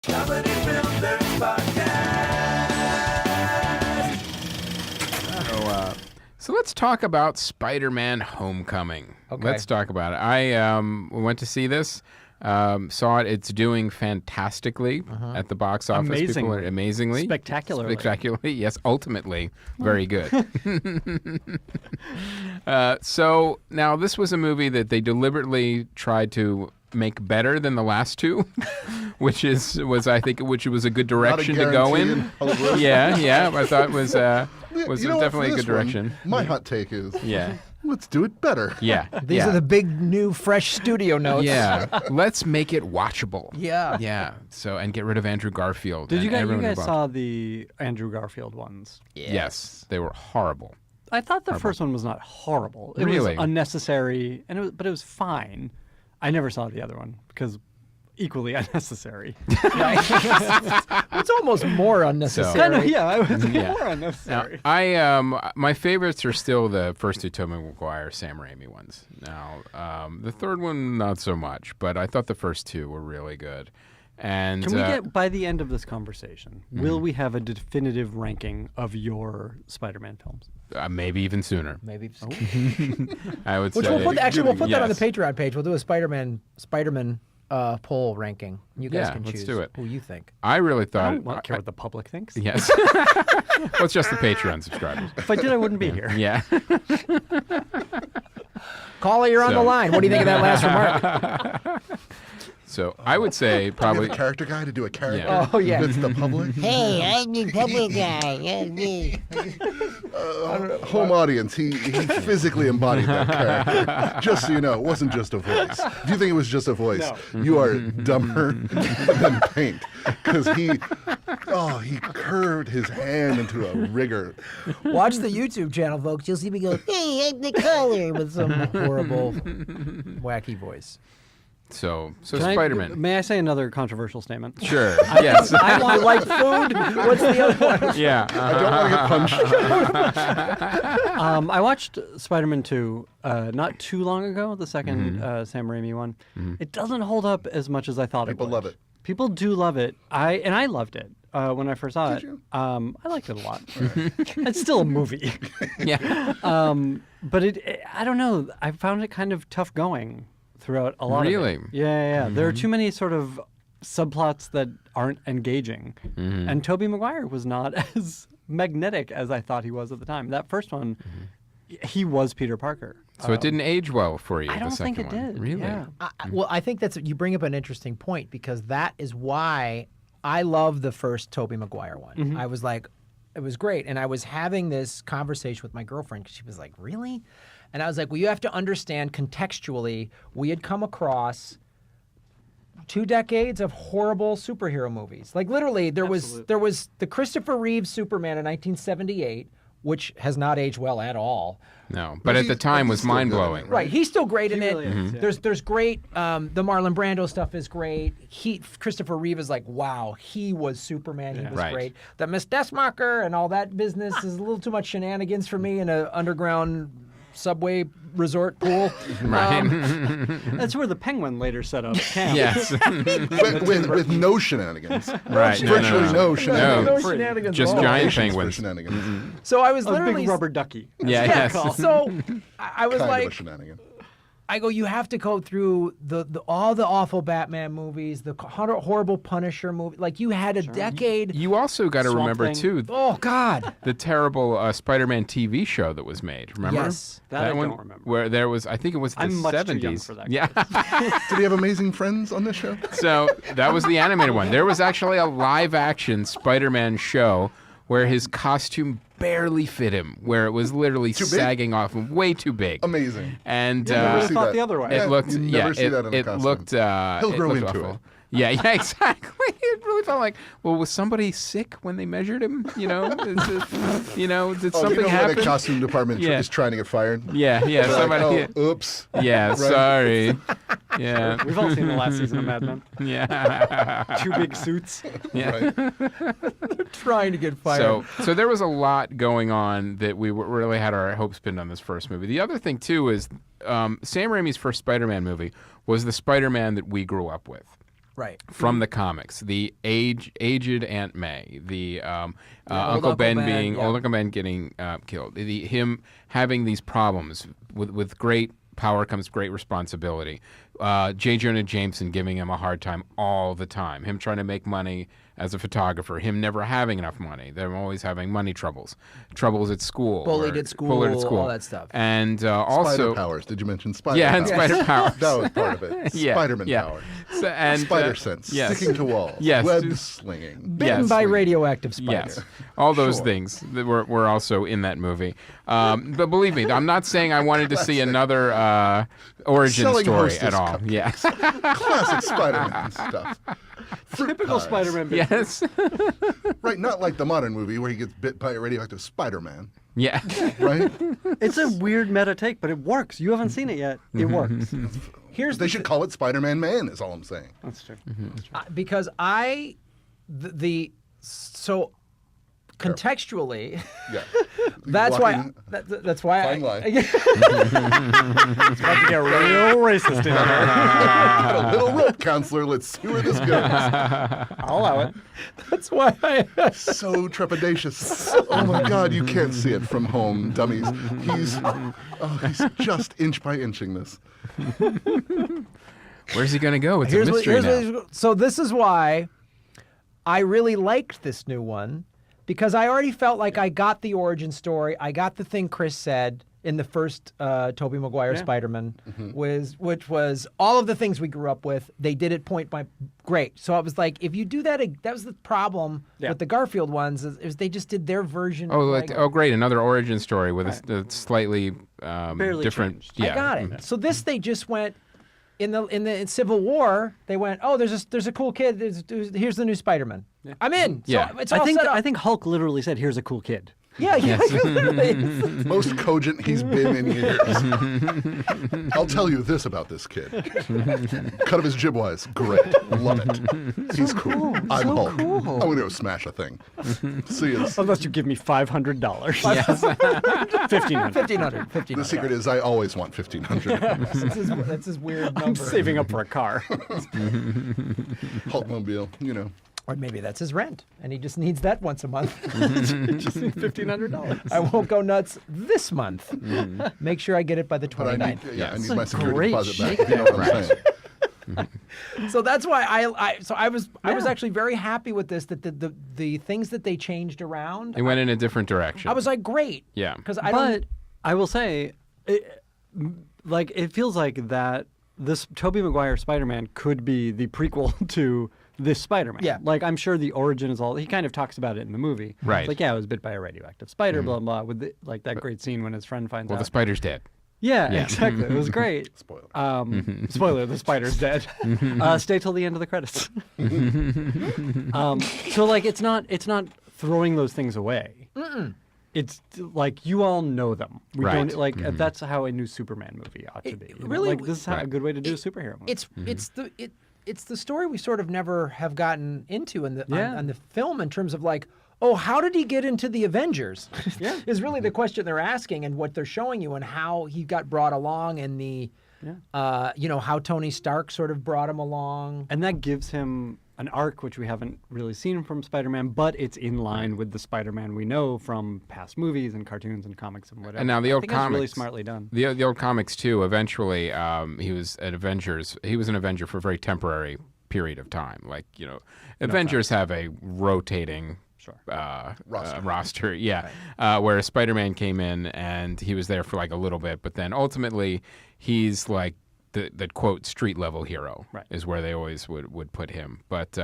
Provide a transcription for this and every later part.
Comedy Film Nerds Podcast. So let's talk about Spider-Man Homecoming. Okay. Let's talk about it. I went to see this, saw it. It's doing fantastically at the box office. People are amazingly. Spectacularly. Yes, ultimately. Very good. So now this was a movie that they deliberately tried to make better than the last two, which was a good direction to go in. Yeah. I thought was definitely a good direction. My hot take is, Yeah. let's do it better. Yeah. These are the big, new, fresh studio notes. Yeah. Let's make it watchable. Yeah. Yeah. So, and get rid of Andrew Garfield. Did you guys involved. saw the Andrew Garfield ones? Yes. They were horrible. I thought the first one was not horrible. It Really? was unnecessary, but it was fine. I never saw the other one because equally unnecessary. It's almost more unnecessary. Kind of, yeah, it was Yeah. more Now, unnecessary. my favorites are still the first two Tobey Maguire, Sam Raimi ones. Now, the third one, not so much, but I thought the first two were really good. And Can we get, by the end of this conversation, will we have a definitive ranking of your Spider-Man films? maybe even sooner? Maybe. I would Which say. we'll put that on the Yes. Patreon page. We'll do a Spider-Man poll ranking. You guys Yeah, can let's choose do it. who you think. I really I thought. don't care what the public thinks. Yes. Well, it's just the Patreon subscribers. If I did, I wouldn't be here. Yeah. Caller, you're on the So- line. What do you think of that last remark? So I would say We probably. have a character guy to do a character. Yeah. Oh, yeah. That's the public. Hey, I'm the public guy. Yeah, me. Home audience, he physically embodied that character. Just so you know, it wasn't just a voice. If you think it was just a voice, you are dumber than paint. Because he curved his hand into a rigor. Watch the YouTube channel, folks. You'll see me go, hey, I'm the caller, with some horrible, wacky voice. So Can I- Spider-Man. May I say another controversial statement? Sure. Yes. I want like food. What's the other one? Yeah. I don't want to get punched. I watched Spider-Man 2 not too long ago, the second Sam Raimi one. It doesn't hold up as much as I thought People it would. love it. People do love it. I loved it when I first saw Did it. you? I liked it a lot. It's still a movie. Yeah. But I don't know. I found it kind of tough going throughout a lot Really? of it. Yeah. There are too many sort of subplots that aren't engaging. And Tobey Maguire was not as magnetic as I thought he was at the time. That first one, he was Peter Parker. So it didn't age well for you. I don't the think second it one. did. Really? Yeah. Well, I think you bring up an interesting point because that is why I love the first Tobey Maguire one. I was like, it was great. And I was having this conversation with my girlfriend because she was like, really? And I was like, well, you have to understand contextually, we had come across 2 decades of horrible superhero movies. Like literally, there was the Christopher Reeve Superman in 1978, which has not aged well at all. No, but at the time was still good, mind-blowing. Right, he's still great in really it. is, yeah. There's great. The Marlon Brando stuff is great. Christopher Reeve is like, wow, he was Superman. He was Right. great. The Miss Desmacher and all that business is a little too much shenanigans for me in an underground subway resort pool. Right. That's where the Penguin later set up camp. Yes. with no shenanigans. Right. Virtually no shenanigans. No Free. shenanigans. Just at all. giant Patience for penguins. shenanigans. So I was A literally big rubber ducky. Yeah. Yes. So I was Kind like, of a shenanigan. I go, you have to go through all the awful Batman movies, the horrible Punisher movie. Like you had a decade. You also got to Swamp remember Thing. too Oh God. the terrible Spider-Man TV show that was made. Remember? Yes. That I one don't remember. where there was, I think it was the I'm much 70s. too young for that, Yeah. Did he have amazing friends on this show? So that was the animated one. There was actually a live-action Spider-Man show where his costume barely fit him, where it was literally Too big? sagging off him, way too big. Amazing. And I would have see thought that. the other way. it looked, you never see that in a it costume. looked. He'll it grow looked into awful. it. Yeah, exactly. It really felt like, well, was somebody sick when they measured him? You know, did something you know when happen? the costume department Yeah. is trying to get fired? Yeah, They're somebody. like, oh, oops. Yeah, sorry. Yeah, We've all seen the last season of Mad Men. yeah, 2 big suits. yeah. Right. Trying to get fired. So there was a lot going on that we really had our hopes pinned on this first movie. The other thing too is Sam Raimi's first Spider-Man movie was the Spider-Man that we grew up with. Right. from the comics. The aged Aunt May, the Uncle Uncle Ben Ben, being yeah. old Uncle Ben getting killed. Him having these problems with great power comes great responsibility. J. Jonah Jameson giving him a hard time all the time. Him trying to make money as a photographer. Him never having enough money. They're always having money troubles. Troubles at school. Bullied or- at school, Bullied at school. all that stuff. And Spider also... powers. Did you mention spider Yeah, powers? and spider powers. That was part of it. Yeah, Spider-Man yeah. powers. So, and, Spider sense. yes. Sticking to walls. Yes. Web slinging. Bitten Yes. by radioactive spiders. Yes, all those Sure. things that were also in that movie. But believe me, I'm not saying I wanted to see another origin Selling story Hostess at all. cupcakes. Yes, Classic Spider-Man stuff. Fruit Typical pies. Spider-Man business. yes, Right, not like the modern movie where he gets bit by a radioactive Spider-Man. yeah. Right? It's a weird meta take, but it works. You haven't seen it yet. It works. Here's They the should call it Spider-Man Man, is all I'm saying. That's true. because so contextually, Yeah. that's why Walking- that's why Fine line. It's about to get real racist in here. Got a little rope, counselor. Let's see where this goes. I'll allow it. that's why I So trepidatious. Oh my God, you can't see it from home, dummies. He's just inch by inching this. Where's he gonna go? It's a mystery now. so this is why I really liked this new one, because I already felt like I got the origin story. I got the thing Chris said in the first Tobey Maguire Spider-Man, which was all of the things we grew up with. They did it point by great. So I was like, if you do that, that was the problem with the Garfield ones is they just did their version. Oh, of like, great! Another origin story with a slightly different. changed. Yeah, I got it. So this they just went in the Civil War. They went, oh, there's a cool kid. Here's the new Spider-Man. I'm in. So Yeah. it's all I set up. think Hulk literally said, "Here's a cool kid." Yeah. Most cogent he's been in years. I'll tell you this about this kid. Cut of his jibwise, great. Love it. He's cool. I'm Hulk. I'm going to go smash a thing. See you. Unless you give me $500. Yes. $1,500. The secret is I always want 1,500. That's his weird number. I'm saving up for a car. Hulkmobile, you know. Or maybe that's his rent, and he just needs that once a month. Just $1,500. I won't go nuts this month. Make sure I get it by the But I 29th. need, I need a my security great deposit back. If you know what I'm saying. So that's why I was actually very happy with this, that the things that they changed around. It went in a different direction. I was like, great. Yeah. Because But I will say, it feels like that this Tobey Maguire Spider-Man could be the prequel to this Spider-Man. Yeah. Like, I'm sure the origin is all... He kind of talks about it in the movie. Right. It's like, yeah, I was bit by a radioactive spider, blah, blah, with that great scene when his friend finds Well, out. the spider's dead. Yeah, Yeah. exactly. It was great. Spoiler. Spoiler, the spider's dead. Stay till the end of the credits. So, like, it's not throwing those things away. It's like you all know them. We Right. don't like that's how a new Superman movie ought to be. You know? really- like this is how, a good way to do a superhero movie. it's the story we sort of never have gotten into in the Yeah. on the film in terms of like, oh, how did he get into the Avengers? Yeah. is really the question they're asking, and what they're showing you, and how he got brought along, and the how Tony Stark sort of brought him along. And that gives him an arc which we haven't really seen from Spider-Man, but it's in line with the Spider-Man we know from past movies and cartoons and comics and whatever. And now the I old think that's really comics- smartly done. The old comics too. Eventually, he was at Avengers. He was an Avenger for a very temporary period of time. Like Avengers have a rotating roster. Yeah, whereas Spider-Man came in and he was there for like a little bit, but then ultimately he's like the quote street level hero is where they always would put him. But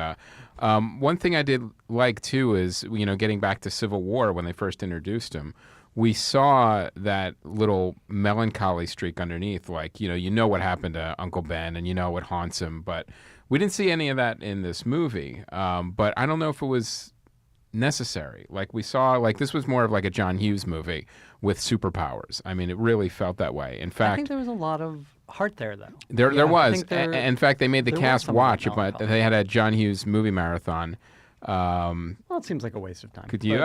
one thing I did like too is getting back to Civil War when they first introduced him. We saw that little melancholy streak underneath, like, you know what happened to Uncle Ben and you know what haunts him, but we didn't see any of that in this movie. But I don't know if it was necessary. Like we saw, like this was more of like a John Hughes movie with superpowers. I mean, it really felt that way. In fact, I think there was a lot of heart there, though. there was. think there- In fact, they made the there was cast some of that watch it, but melancholy. they had a John Hughes movie marathon. Well, it seems like a waste of time. Could you? You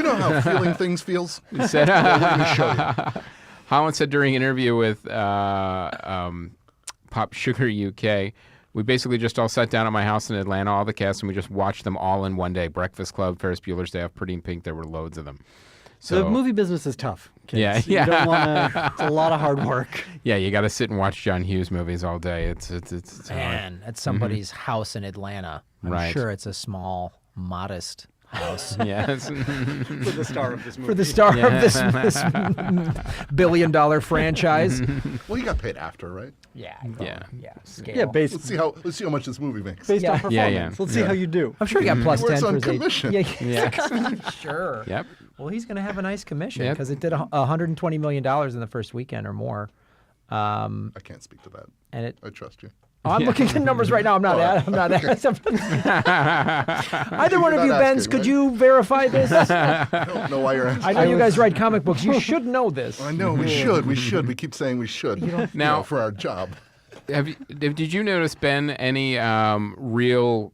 know how feeling things feels? said, Let me show you. Holland said during an interview with Pop Sugar UK. We basically just all sat down at my house in Atlanta, all the cast, and we just watched them all in one day. Breakfast Club, Ferris Bueller's Day Off, Pretty in Pink. There were loads of them. So the movie business is tough. Kids. Yeah, You don't wanna, it's a lot of hard work. yeah, you got to sit and watch John Hughes movies all day. It's hard. Man, at somebody's house in Atlanta. I'm Right. sure it's a small, modest house. Yes. For the star of this movie. For the star of this billion-dollar franchise. Well, he got paid after, right? Yeah. Yeah. Scale. Yeah, Let's see how much this movie makes. based Yeah. on performance. Yeah. Let's see how you do. I'm sure he got plus He works 10 on for his commission. Yeah. Yeah. Sure. Yep. Well, he's going to have a nice commission Yep. because it did $120 million in the first weekend or more. I can't speak to that. And it. I trust you. Oh, I'm looking at the numbers right now. I'm not. I'm not. Either one of You're you, not Benz, asking, could right? you verify this? I don't know why you're asking. I know you guys write comic books. You should know this. I know we should. We should. We keep saying we should. Now- for our job. Did you notice, Ben, any real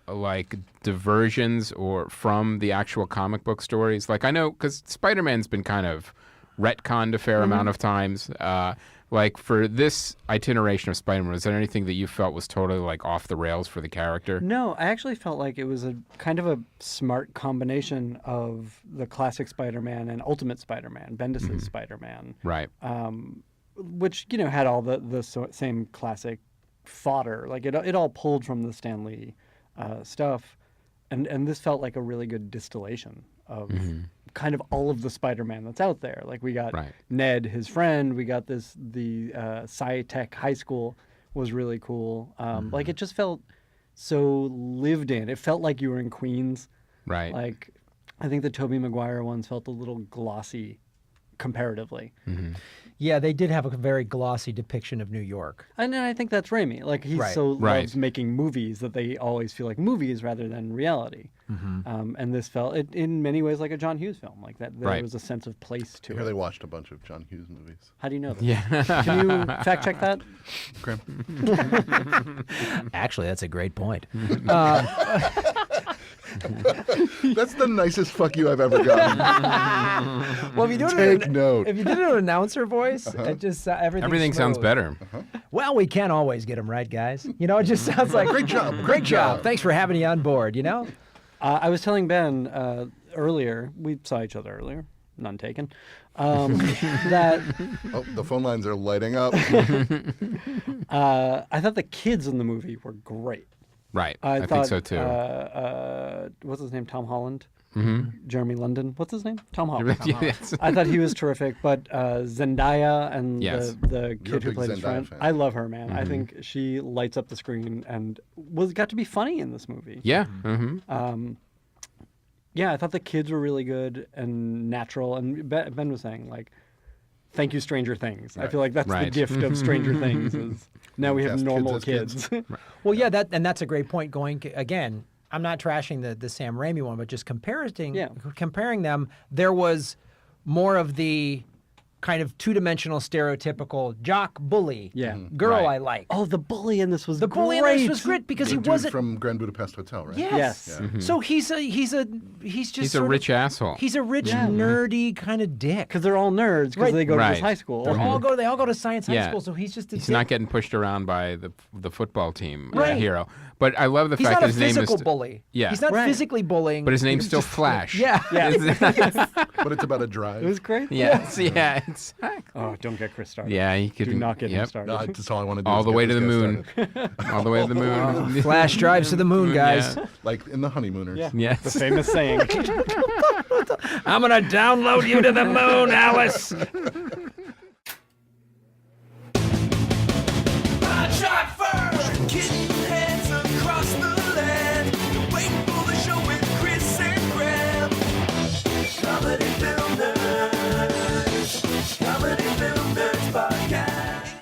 like diversions or from the actual comic book stories? Like I know because Spider-Man's been kind of retconned a fair amount of times. Like for this itineration of Spider-Man, was there anything that you felt was totally like off the rails for the character? No, I actually felt like it was a kind of a smart combination of the classic Spider-Man and Ultimate Spider-Man, Bendis' Spider-Man, Right. which had all the same classic fodder. Like it all pulled from the Stan Lee stuff, and this felt like a really good distillation of kind of all of the Spider-Man that's out there. Like we got Right. Ned, his friend. We got the Sci-Tech High School was really cool. Like it just felt so lived in. It felt like you were in Queens. Right. Like I think the Tobey Maguire ones felt a little glossy comparatively. Yeah, they did have a very glossy depiction of New York. And then I think that's Raimi. Like he Right. so Right. loves making movies that they always feel like movies rather than reality. And this felt in many ways like a John Hughes film. Like that there Right. was a sense of place to I hear it. they watched a bunch of John Hughes movies. How do you know that? Yeah. Can you fact check that? Okay. Actually, that's a great point. That's the nicest fuck you I've ever gotten. Well, if you do Take note. if you did an announcer voice, it just Everything sounds smooth. better. Well, we can't always get them right, guys. It just sounds like Great job. Great job. Thanks for having you on board. I was telling Ben earlier, we saw each other earlier, none taken, that Oh, the phone lines are lighting up. I thought the kids in the movie were great. Right. I I thought, think so too. What's his name? Tom Holland? Mm-hmm. Jeremy London? What's his name? Tom Holland. Yes. I thought he was terrific, but Zendaya and Yes. the You're a kid who big played his Zendaya friend, fan. I love her, man. I think she lights up the screen and got to be funny in this movie. Yeah. Mm-hmm. Yeah, I thought the kids were really good and natural. And Ben was saying, like, thank you, Stranger Things. I feel like that's the Right. gift of Stranger Things is now we have Cast normal kids as kids. Well, yeah, that's a great point. Again, I'm not trashing the Sam Raimi one, but just comparing them, there was more of the kind of two-dimensional stereotypical jock bully Yeah. girl Right. I like. Oh, the bully in this was The bully in this was great because The he dude wasn't. from Grand Budapest Hotel, right? Yes. Yes. So he's just He's a sort of- rich asshole. He's a rich nerdy kind of dick. Because they're all nerds because Right. they go to Right. this high school. They all go to science high Yeah. school, so he's just a He's dick. not getting pushed around by the football team Right. hero. But I love the He's fact not that a his name is. physical bully. Yeah. He's not Right. physically bullying. But his name's still Flash. Yeah. But it's about a drive. It was great. Yes. Yeah. Exactly. Oh, don't get Chris started. Yeah. He could Do not get him yep. started. No, that's all I want to do. All is the get way to this the guy moon. started. All the way to the moon. Flash drives to the moon, guys. Yeah. Like in the Honeymooners. Yeah. Yes. The famous saying. I'm gonna download you to the moon, Alice.